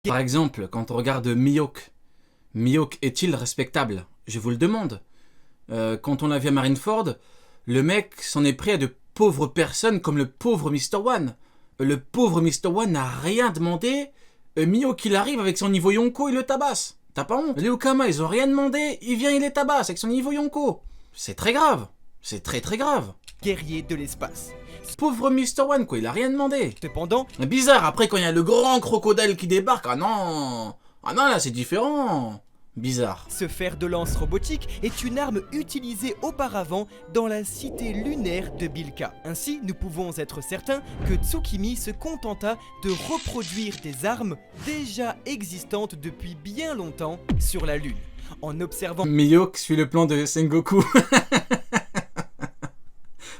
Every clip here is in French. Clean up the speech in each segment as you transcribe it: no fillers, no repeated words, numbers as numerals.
Par exemple, quand on regarde Mihawk, Mihawk est-il respectable? Je vous le demande. Quand on l'a vu à Marineford, le mec s'en est pris à de pauvres personnes comme le pauvre Mr. One. Le pauvre Mr. One n'a rien demandé. Mihawk, il arrive avec son niveau Yonko, il le tabasse. T'as pas honte? Les Okama, ils ont rien demandé, il vient, il les tabasse avec son niveau Yonko. C'est très grave. C'est très très grave. Guerrier de l'espace. Pauvre Mr. One, quoi, il a rien demandé. Cependant, Bizarre, après quand il y a le grand crocodile qui débarque, ah non, là c'est différent. Bizarre. ce fer de lance robotique est une arme utilisée auparavant dans la cité lunaire de Bilka. Ainsi, nous pouvons être certains que Tsukimi se contenta de reproduire des armes déjà existantes depuis bien longtemps sur la Lune. En observant Mihawk suit le plan de Sengoku.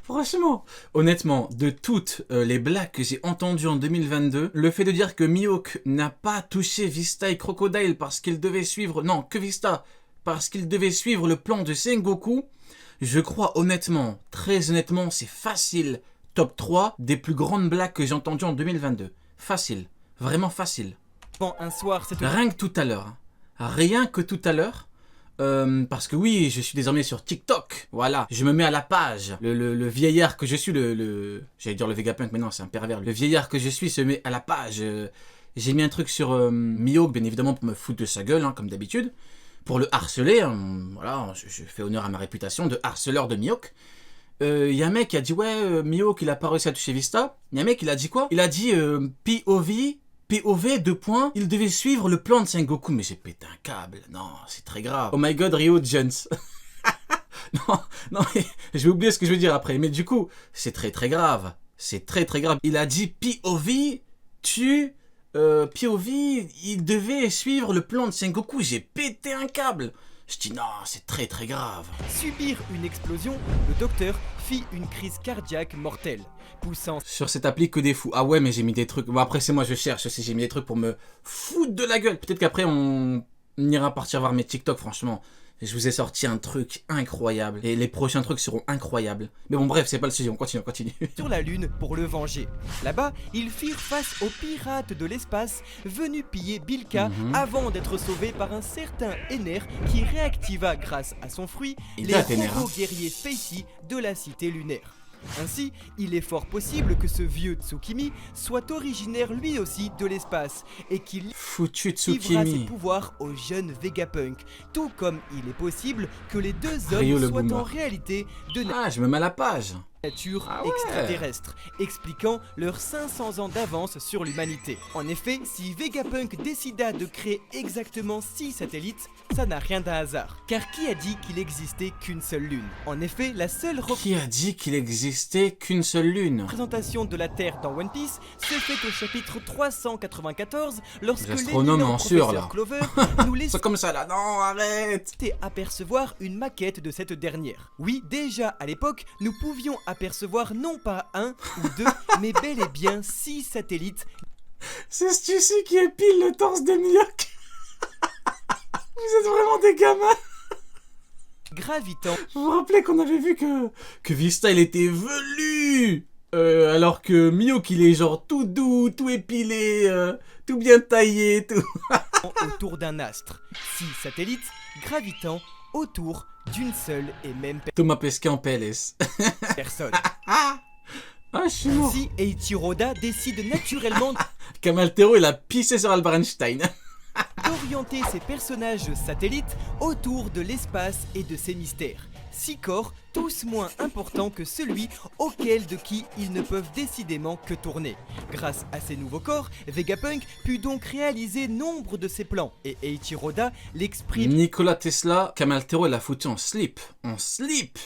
Franchement, honnêtement, de toutes les blagues que j'ai entendues en 2022, le fait de dire que Mihawk n'a pas touché Vista et Crocodile parce qu'il devait suivre... Non, que Vista, parce qu'il devait suivre le plan de Sengoku, je crois honnêtement, très honnêtement, c'est facile. Top 3 des plus grandes blagues que j'ai entendues en 2022. Facile. Vraiment facile. un soir cette Rien que tout à l'heure. Hein. Rien que tout à l'heure. Parce que oui, je suis désormais sur TikTok. Voilà, je me mets à la page. Le vieillard que je suis, j'allais dire le Vegapunk, mais non, c'est un pervers. Le vieillard que je suis se met à la page. J'ai mis un truc sur Mihawk, bien évidemment, pour me foutre de sa gueule, hein, comme d'habitude. Pour le harceler, hein, voilà, je fais honneur à ma réputation de harceleur de Mihawk. Y a un mec qui a dit, ouais, Mihawk, il a pas réussi à toucher Vista. Y a un mec, il a dit quoi? Il a dit POV, 2 points, il devait suivre le plan de Sengoku, mais j'ai pété un câble, non, c'est très grave. Oh my god, Ryo Jones. non, je vais oublier ce que je veux dire après, mais du coup, c'est très très grave, c'est très très grave. Il a dit POV, il devait suivre le plan de Sengoku, j'ai pété un câble. Je dis non, c'est très très grave. subir une explosion, le docteur fit une crise cardiaque mortelle, poussant Sur cette appli que des fous. Ah ouais, mais j'ai mis des trucs. Bon, après, c'est moi, je cherche aussi. J'ai mis des trucs pour me foutre de la gueule. Peut-être qu'après, on ira partir voir mes TikTok, franchement. Je vous ai sorti un truc incroyable. Et les prochains trucs seront incroyables. Mais bon, bref, c'est pas le sujet. On continue. sur la Lune pour le venger. Là-bas, ils firent face aux pirates de l'espace venus piller Bilka avant d'être sauvés par un certain Ener qui réactiva grâce à son fruit Il les date, Ener, robots hein. guerriers Spacey de la cité lunaire. Ainsi, il est fort possible que ce vieux Tsukimi soit originaire lui aussi de l'espace et qu'il Foutu livrera ses Tsukimi. pouvoirs au jeune Vegapunk, tout comme il est possible que les deux Ryo hommes le soient en boomer. réalité de Ah, je me mets à la page. nature Ah ouais. extraterrestre, expliquant leurs 500 ans d'avance sur l'humanité. En effet, si Vegapunk décida de créer exactement 6 satellites, ça n'a rien d'un hasard. Car qui a dit qu'il existait qu'une seule lune? En effet, la seule Qui a dit qu'il existait qu'une seule lune? représentation de la Terre dans One Piece se fait au chapitre 394 lorsque Les astronomes l'éminent en sueur, là. professeur Clover nous laisse C'est comme ça là. Non, arrête. apercevoir une maquette de cette dernière. Oui, déjà à l'époque, nous pouvions apercevoir non pas un ou deux, mais bel et bien 6 satellites C'est Stussy qui épile le torse de Mihawk. Vous êtes vraiment des gamins. gravitant Vous vous rappelez qu'on avait vu que Vista il était velu, alors que Mihawk il est genre tout doux, tout épilé, tout bien taillé, tout. autour d'un astre. 6 satellites gravitant autour d'une seule et même Thomas Pesquet en PLS. personne. Ah, je suis mort. Ainsi, Eiichiro Oda décide naturellement Kamaltero il a pissé sur Albert Einstein. d'orienter ses personnages satellites autour de l'espace et de ses mystères. 6 corps, tous moins importants que celui auquel de qui ils ne peuvent décidément que tourner. Grâce à ces nouveaux corps, Vegapunk put donc réaliser nombre de ses plans, et Eiichiro Oda l'exprime Nikola Tesla, Kamaltero il a foutu en slip. En slip.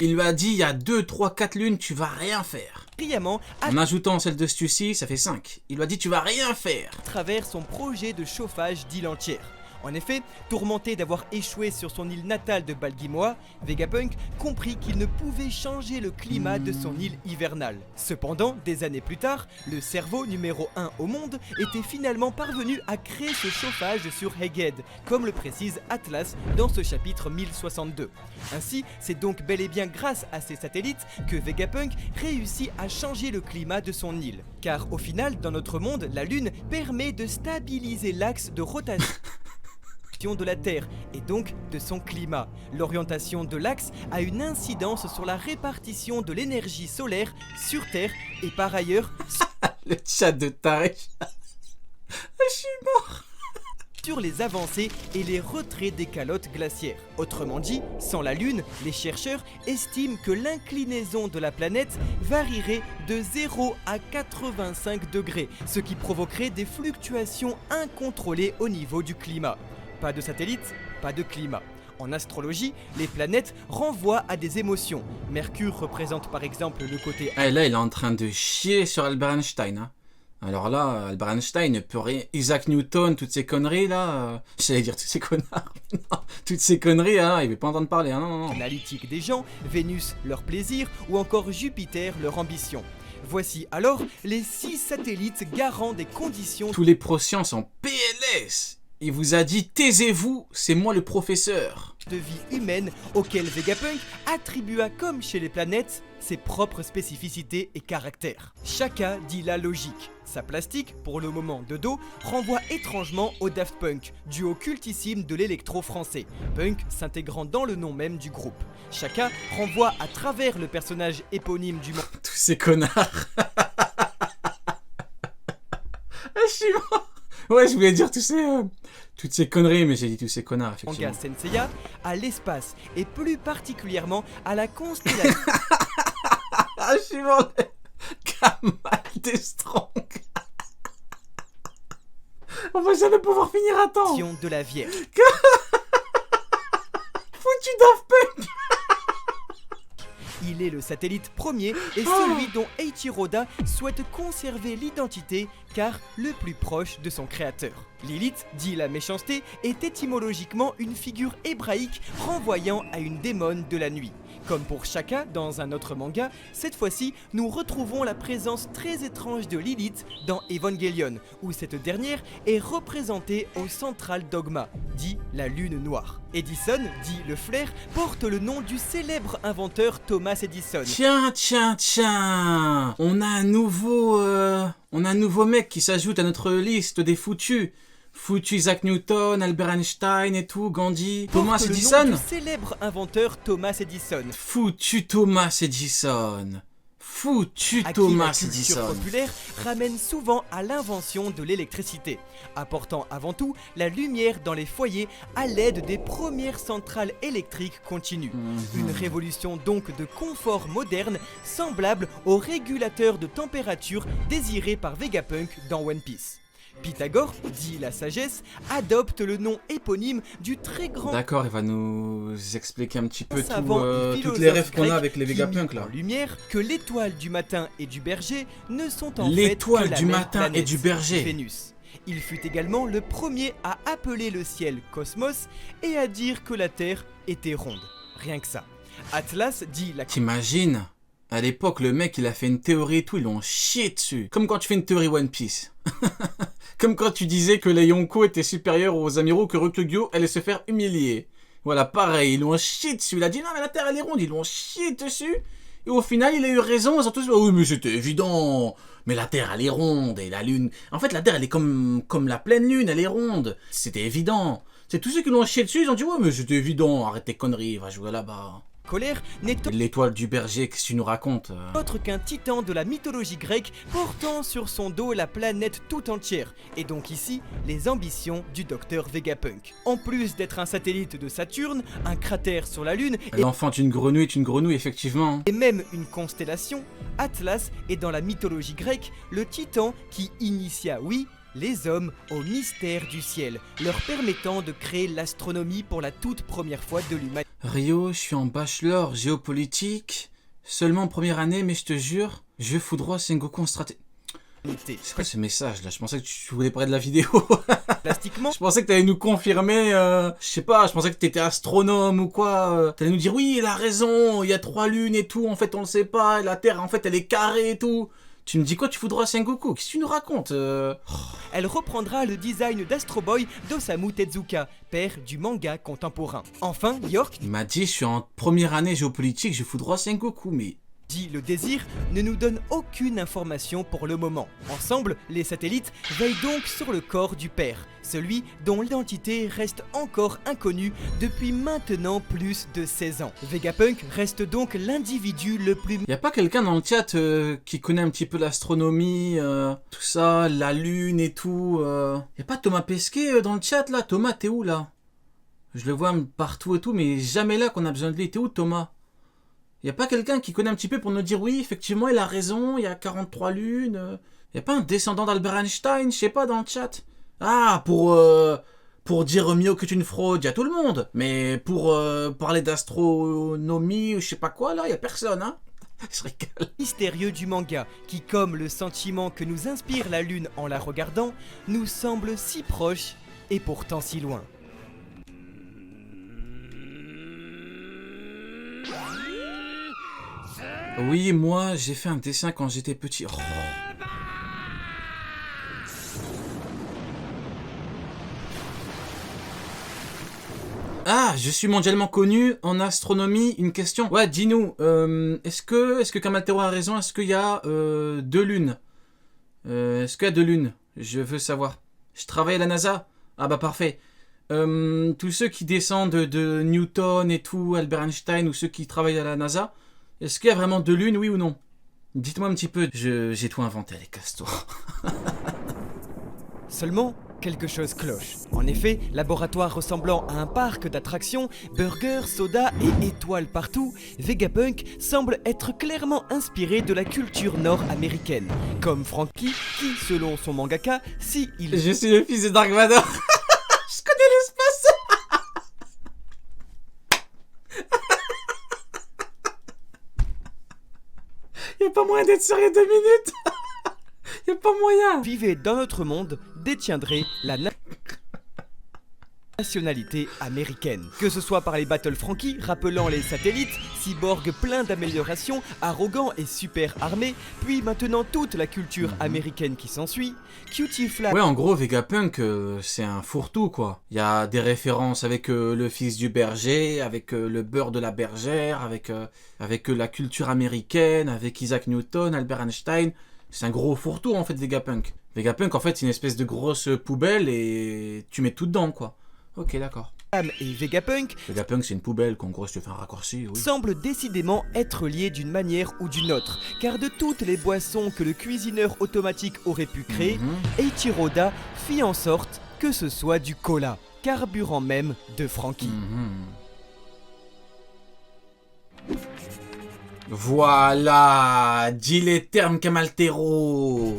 Il lui a dit il y a 2, 3, 4 lunes tu vas rien faire. brillamment En ajoutant celle de Stussy, ça fait 5. Il lui a dit tu vas rien faire. à travers son projet de chauffage d'île entière. En effet, tourmenté d'avoir échoué sur son île natale de Balgimoa, Vegapunk comprit qu'il ne pouvait changer le climat de son île hivernale. Cependant, des années plus tard, le cerveau numéro 1 au monde était finalement parvenu à créer ce chauffage sur Heged, comme le précise Atlas dans ce chapitre 1062. Ainsi, c'est donc bel et bien grâce à ces satellites que Vegapunk réussit à changer le climat de son île. Car au final, dans notre monde, la Lune permet de stabiliser l'axe de rotation de la Terre et donc de son climat. L'orientation de l'axe a une incidence sur la répartition de l'énergie solaire sur Terre et par ailleurs Le chat de taré. Je suis mort. sur les avancées et les retraits des calottes glaciaires. Autrement dit, sans la Lune, les chercheurs estiment que l'inclinaison de la planète varierait de 0 à 85 degrés, ce qui provoquerait des fluctuations incontrôlées au niveau du climat. Pas de satellite, pas de climat. En astrologie, les planètes renvoient à des émotions. Mercure représente par exemple le côté... Ah, et là, il est en train de chier sur Albert Einstein. Hein. Alors là, Albert Einstein ne peut rien... Isaac Newton, toutes ces conneries là... J'allais dire tous ces connards. Non, toutes ces conneries, hein, il ne veut pas entendre parler. Hein, non. analytique des gens, Vénus leur plaisir ou encore Jupiter leur ambition. Voici alors les 6 satellites garants des conditions Tous les prosciences en PLS. Il vous a dit, taisez-vous, c'est moi le professeur. de vie humaine auxquels Vegapunk attribua comme chez les planètes ses propres spécificités et caractères. Chacun dit la logique. Sa plastique, pour le moment de dos, renvoie étrangement au Daft Punk, duo cultissime de l'électro français, Punk s'intégrant dans le nom même du groupe. Chacun renvoie à travers le personnage éponyme du Tous ces connards. Je suis mort. Ouais, je voulais dire toutes ces conneries, mais j'ai dit tous ces connards, effectivement. manga Senseiya à l'espace et plus particulièrement à la constellation Ah, je suis mort. Kamal des Strong. On va jamais pouvoir finir à temps. de la Vierge. Foutu Daft Punk. Il est le satellite premier et celui dont Eiichiro Oda souhaite conserver l'identité car le plus proche de son créateur. Lilith, dit la méchanceté, est étymologiquement une figure hébraïque renvoyant à une démone de la nuit. Comme pour Shaka dans un autre manga, cette fois-ci, nous retrouvons la présence très étrange de Lilith dans Evangelion, où cette dernière est représentée au Central Dogma, dit la Lune Noire. Edison, dit le flair, porte le nom du célèbre inventeur Thomas Edison. Tiens. On a un nouveau mec qui s'ajoute à notre liste des foutus. Foutu Isaac Newton, Albert Einstein et tout, Gandhi, Thomas Porte le Edison. nom du célèbre inventeur Thomas Edison. Foutu Thomas Edison. Foutu À qui la Thomas culture Edison. populaire ramène souvent à l'invention de l'électricité, apportant avant tout la lumière dans les foyers à l'aide des premières centrales électriques continues. Une révolution donc de confort moderne semblable au régulateur de température désiré par Vegapunk dans One Piece. Pythagore, dit la sagesse, adopte le nom éponyme du très grand D'accord, il va nous expliquer un petit peu savant et toutes philosophe les rêves qu'on grec a avec les qui Vegapunk mit là. en lumière que l'étoile du matin et du berger ne sont en fait L'étoile que la du même matin et planète, du berger. Vénus. Il fut également le premier à appeler le ciel cosmos et à dire que la Terre était ronde. Rien que ça. Atlas dit la T'imagines? À l'époque, le mec, il a fait une théorie et tout, ils l'ont chié dessus. Comme quand tu fais une théorie One Piece. Comme quand tu disais que les Yonko étaient supérieurs aux Amiraux, que Ryukugyo allait se faire humilier. Voilà, pareil, ils l'ont chié dessus. Il a dit non, mais la Terre, elle est ronde. Ils l'ont chié dessus. Et au final, il a eu raison. Ils ont tous dit, oui, mais c'était évident. Mais la Terre, elle est ronde. Et la Lune... En fait, la Terre, elle est comme la pleine Lune, elle est ronde. C'était évident. C'est tous ceux qui l'ont chié dessus, ils ont dit, ouais, mais c'était évident. Arrête tes conneries, va jouer là-bas. colère n'est L'étoile du berger, qu'est-ce que tu nous racontes? autre qu'un titan de la mythologie grecque portant sur son dos la planète tout entière, et donc ici les ambitions du docteur Vegapunk. En plus d'être un satellite de Saturne, un cratère sur la Lune L'enfant d'une grenouille est une grenouille, effectivement. et même une constellation, Atlas est dans la mythologie grecque le titan qui initia, oui, les hommes au mystère du ciel, leur permettant de créer l'astronomie pour la toute première fois de l'humanité. Rio, je suis en bachelor géopolitique, seulement en première année, mais je te jure, je foudroie Sengoku en stratégie. C'est quoi ce message là? Je pensais que tu voulais parler de la vidéo. Plastiquement, Je pensais que t'allais nous confirmer, je sais pas, je pensais que t'étais astronome ou quoi. T'allais nous dire oui, il a raison, il y a 3 lunes et tout, en fait on le sait pas, et la Terre en fait elle est carrée et tout. Tu me dis quoi, tu voudras Sengoku? Qu'est-ce que tu nous racontes elle reprendra le design d'Astro Boy d'Osamu Tezuka, père du manga contemporain. Enfin, York Il m'a dit je suis en première année géopolitique, je fous droit Sengoku, mais... dit le désir, ne nous donne aucune information pour le moment. Ensemble, les satellites veillent donc sur le corps du père, celui dont l'identité reste encore inconnue depuis maintenant plus de 16 ans. Vegapunk reste donc l'individu le plus... Y a pas quelqu'un dans le chat qui connaît un petit peu l'astronomie, tout ça, la lune et tout Y a pas Thomas Pesquet dans le chat là? Thomas, t'es où là? Je le vois partout et tout, mais jamais là qu'on a besoin de lui. T'es où Thomas? Y a pas quelqu'un qui connaît un petit peu pour nous dire oui, effectivement, il a raison, il y a 43 lunes. Y a pas un descendant d'Albert Einstein, je sais pas, dans le chat? Ah, pour dire mieux que tu une fraude, y a tout le monde. Mais pour parler d'astronomie ou je sais pas quoi, là, y a personne, hein? Je rigole. mystérieux du manga, qui comme le sentiment que nous inspire la lune en la regardant, nous semble si proche et pourtant si loin. Oui, moi, j'ai fait un dessin quand j'étais petit. Oh. Ah, je suis mondialement connu en astronomie. Une question. Ouais, dis-nous, est-ce que Kamatero a raison? Est-ce qu'il y a 2 lunes? Est-ce qu'il y a 2 lunes? Je veux savoir. Je travaille à la NASA? Ah bah parfait. Tous ceux qui descendent de Newton et tout, Albert Einstein, ou ceux qui travaillent à la NASA, est-ce qu'il y a vraiment 2 lunes, oui ou non? Dites-moi un petit peu. J'ai tout inventé, les casse-toi. Seulement, quelque chose cloche. En effet, laboratoire ressemblant à un parc d'attractions, burgers, sodas et étoiles partout, Vegapunk semble être clairement inspiré de la culture nord-américaine. Comme Franky, qui, selon son mangaka, si il... Je suis le fils de Dark Vador. Je connais l'espace. Y'a pas moyen d'être sérieux 2 minutes. Y'a pas moyen. vivait dans notre monde détiendrait la nationalité américaine. Que ce soit par les Battle Franky, rappelant les satellites, cyborgs pleins d'améliorations, arrogants et super armés, puis maintenant toute la culture américaine qui s'ensuit, Cutie Flash... Ouais, en gros, Vegapunk, c'est un fourre-tout, quoi. Il y a des références avec le fils du berger, avec le beurre de la bergère, avec la culture américaine, avec Isaac Newton, Albert Einstein. C'est un gros fourre-tout, en fait, Vegapunk. Vegapunk, en fait, c'est une espèce de grosse poubelle et tu mets tout dedans, quoi. Ok, d'accord. et Vegapunk Vegapunk, c'est une poubelle, qu'en gros, je te fais un raccourci, oui. semblent décidément être liés d'une manière ou d'une autre, car de toutes les boissons que le cuisineur automatique aurait pu créer, Eiichiro Oda fit en sorte que ce soit du cola, carburant même de Franky. Voilà, dis les termes Kamaltero.